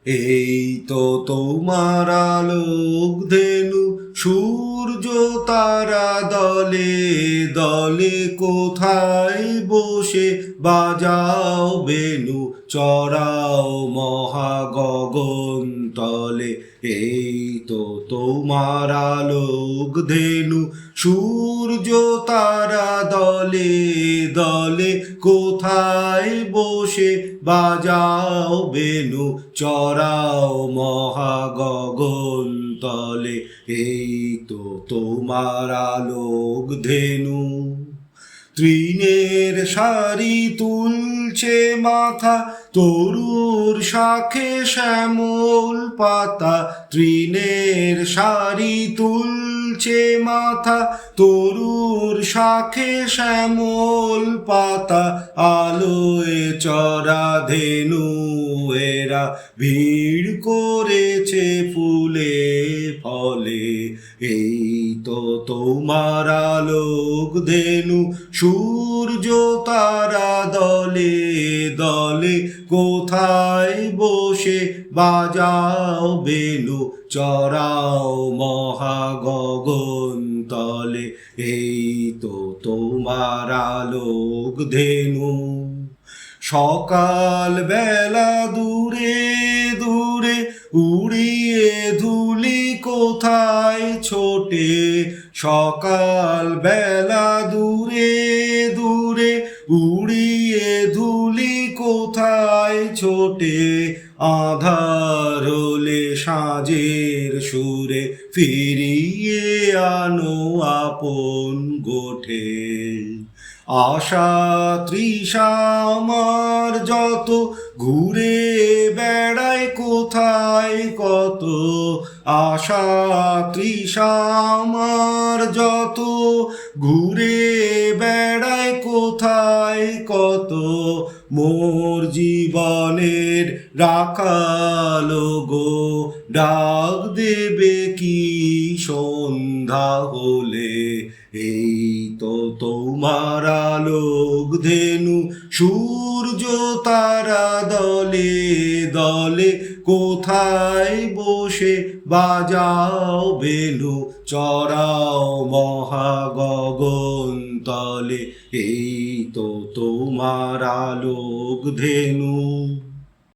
এই তো তোমার আলোক ধেনু, সূর্য তারা দলে দলে, কোথায় বসে বাজাও বেনু, চড়াও মহাগগন তলে। এই তো তোমার আলোক ধেনু, সূর্য তারা দলে দলে, কোথায় বসে বাজাও বেনু, চড়াও মহাগগন তলে। এই তো তোমার আলোক ধেনু। তৃণের সারি তুলছে মাথা, তরুর শাখে শ্যামল পাতা। তৃণের সারি তুলছে মাথা, তরুর শাখে শ্যামল পাতা। আলোয় চরা ধেনু এরা ভিড় করেছে ফুলে ফলে। এই তো তোমার আলোক ধেনু, সূর্য তারা দলে দলে, কোথায় বসে বাজাও বেনু, চড়াও মহাগগন তলে। এই তো তোমার আলোক ধেনু। সকাল বেলা দূরে দূরে উড়িয়ে ধুলি কোথায় ছোটে। সকাল বেলা দূরে দূরে উড়িয়ে ধুলি কোথায় ছোটে। আঁধার হলে সাঁঝের সুরে ফিরিয়ে আনো আপন গোঠে। আশা তৃষা আমার যত ঘুরে বেড়ায় কোথায় কত। আশা তৃষা আমার যত ঘুরে বেড়ায় কোথায় কত। মোর জীবনের রাখালো গো, ডাক দেবে কি সন্ধ্যা হলে। এই তো তোমার আলোক ধেনু, সূর্য তারা দলে দলে, কোথায় বসে বাজাও বেনু, চড়াও মহাগগন তলে। এই তো তোমার আলোক ধেনু।